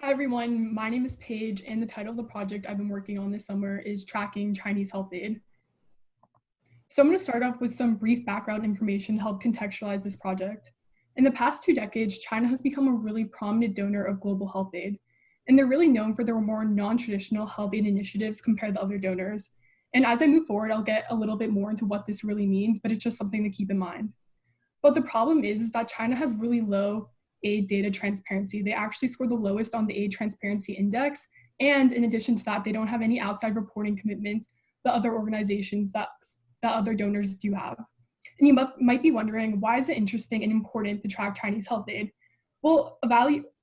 Hi everyone, my name is Paige and the title of the project I've been working on this summer is Tracking Chinese Health Aid. So I'm going to start off with some brief background information to help contextualize this project. In the past 2 decades, China has become a really prominent donor of global health aid, and they're really known for their more non-traditional health aid initiatives compared to other donors. And as I move forward, I'll get a little bit more into what this really means, but it's just something to keep in mind. But the problem is that China has really low aid data transparency. They actually score the lowest on the aid transparency index. And in addition to that, they don't have any outside reporting commitments that other organizations that other donors do have. And you might be wondering, why is it interesting and important to track Chinese health aid? Well,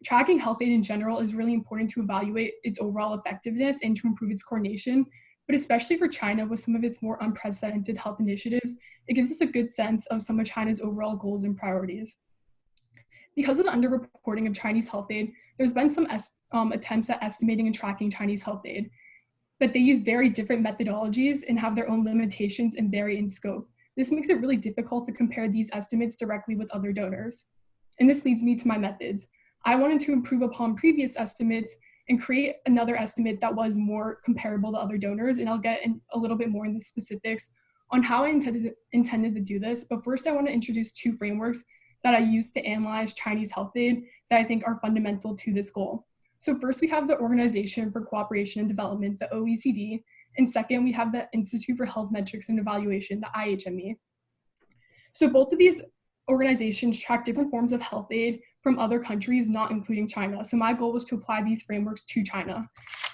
tracking health aid in general is really important to evaluate its overall effectiveness and to improve its coordination. But especially for China, with some of its more unprecedented health initiatives, it gives us a good sense of some of China's overall goals and priorities. Because of the underreporting of Chinese health aid, there's been some attempts at estimating and tracking Chinese health aid, but they use very different methodologies and have their own limitations and vary in scope. This makes it really difficult to compare these estimates directly with other donors. And this leads me to my methods. I wanted to improve upon previous estimates and create another estimate that was more comparable to other donors, and I'll get a little bit more into specifics on how I intended to do this. But first, I want to introduce two frameworks that I use to analyze Chinese health aid that I think are fundamental to this goal. So first, we have the Organization for Cooperation and Development, the OECD, and second, we have the Institute for Health Metrics and Evaluation, the IHME. So both of these organizations track different forms of health aid from other countries, not including China. So my goal was to apply these frameworks to China.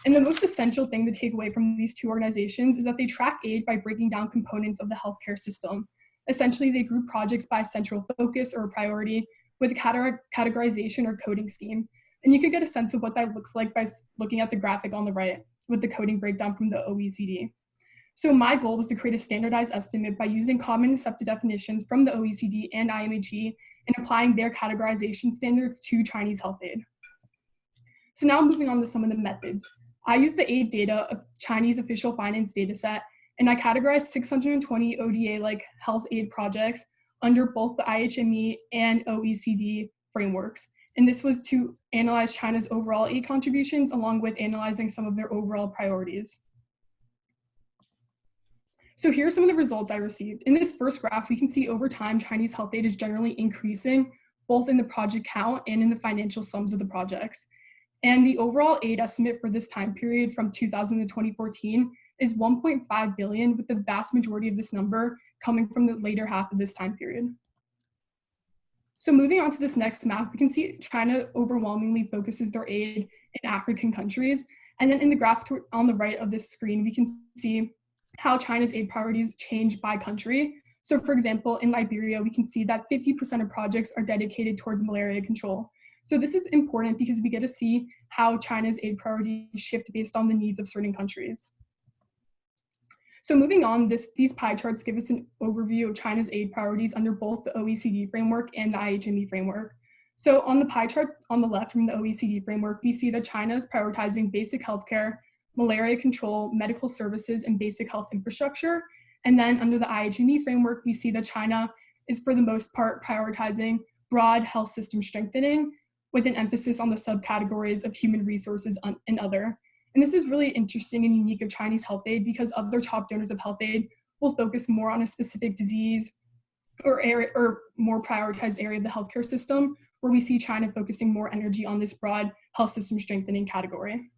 And the most essential thing to take away from these two organizations is that they track aid by breaking down components of the healthcare system. Essentially, they group projects by central focus or priority with a categorization or coding scheme. And you could get a sense of what that looks like by looking at the graphic on the right with the coding breakdown from the OECD. So my goal was to create a standardized estimate by using common accepted definitions from the OECD and IMHE and applying their categorization standards to Chinese health aid. So now moving on to some of the methods. I used the aid data of Chinese official finance dataset, and I categorized 620 ODA-like health aid projects under both the IHME and OECD frameworks. And this was to analyze China's overall aid contributions along with analyzing some of their overall priorities. So here are some of the results I received. In this first graph, we can see over time, Chinese health aid is generally increasing, both in the project count and in the financial sums of the projects. And the overall aid estimate for this time period from 2000 to 2014 is 1.5 billion, with the vast majority of this number coming from the later half of this time period. So moving on to this next map, we can see China overwhelmingly focuses their aid in African countries. And then in the graph on the right of this screen, we can see how China's aid priorities change by country. So for example, in Liberia, we can see that 50% of projects are dedicated towards malaria control. So this is important because we get to see how China's aid priorities shift based on the needs of certain countries. So moving on, these pie charts give us an overview of China's aid priorities under both the OECD framework and the IHME framework. So on the pie chart on the left from the OECD framework, we see that China is prioritizing basic healthcare, malaria control, medical services, and basic health infrastructure. And then under the IHME framework, we see that China is for the most part prioritizing broad health system strengthening with an emphasis on the subcategories of human resources and other. And this is really interesting and unique of Chinese health aid because other top donors of health aid will focus more on a specific disease or area or more prioritized area of the healthcare system, where we see China focusing more energy on this broad health system strengthening category.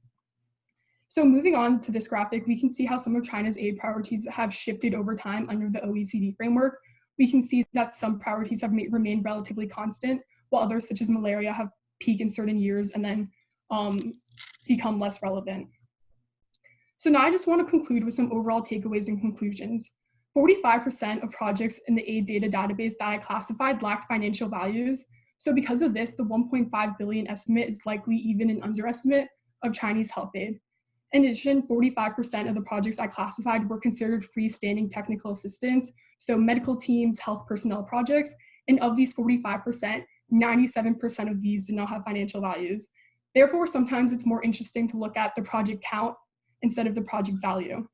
So moving on to this graphic, we can see how some of China's aid priorities have shifted over time under the OECD framework. We can see that some priorities have remained relatively constant, while others, such as malaria, have peaked in certain years and then become less relevant. So now I just want to conclude with some overall takeaways and conclusions. 45% of projects in the aid data database that I classified lacked financial values. So because of this, the 1.5 billion estimate is likely even an underestimate of Chinese health aid. In addition, 45% of the projects I classified were considered freestanding technical assistance, so medical teams, health personnel projects, and of these 45%, 97% of these did not have financial values. Therefore, sometimes it's more interesting to look at the project count instead of the project value.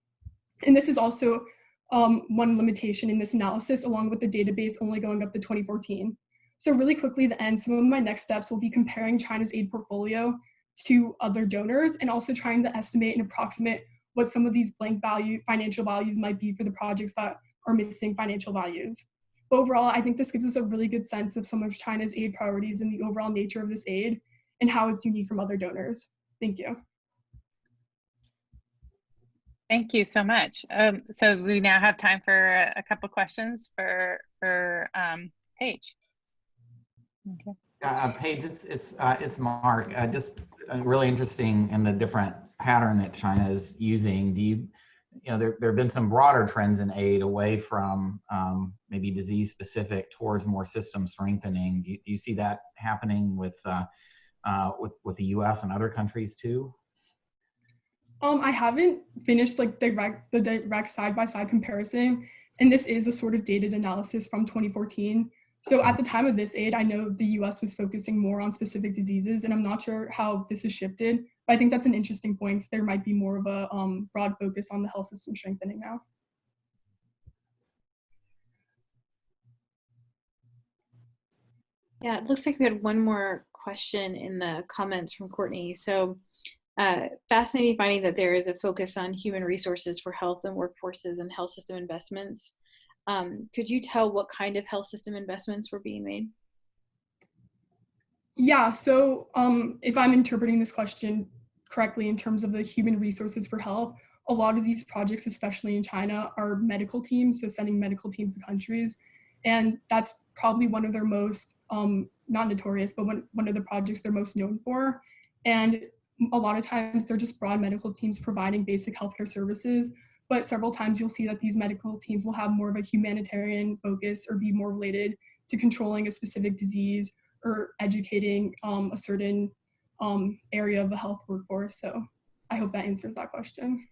And this is also one limitation in this analysis, along with the database only going up to 2014. So really quickly, the end, some of my next steps will be comparing China's aid portfolio to other donors, and also trying to estimate and approximate what some of these blank financial values might be for the projects that are missing financial values. But overall, I think this gives us a really good sense of some of China's aid priorities and the overall nature of this aid and how it's unique from other donors. Thank you. Thank you so much. So we now have time for a couple questions for Paige. Okay. Paige, it's Mark. Just really interesting in the different pattern that China is using. Do you know, there have been some broader trends in aid away from maybe disease specific towards more system strengthening. Do you see that happening with the U.S. and other countries too? I haven't finished like the direct side-by-side comparison, and this is a sort of dated analysis from 2014. So at the time of this aid, I know the US was focusing more on specific diseases, and I'm not sure how this has shifted, but I think that's an interesting point. There might be more of a broad focus on the health system strengthening now. Yeah, it looks like we had one more question in the comments from Courtney. So fascinating finding that there is a focus on human resources for health and workforces and health system investments. Could you tell what kind of health system investments were being made? Yeah, so if I'm interpreting this question correctly in terms of the human resources for health, a lot of these projects, especially in China, are medical teams, so sending medical teams to countries. And that's probably one of their most, not notorious, but one of the projects they're most known for. And a lot of times they're just broad medical teams providing basic healthcare services, but several times you'll see that these medical teams will have more of a humanitarian focus or be more related to controlling a specific disease or educating a certain area of the health workforce. So I hope that answers that question.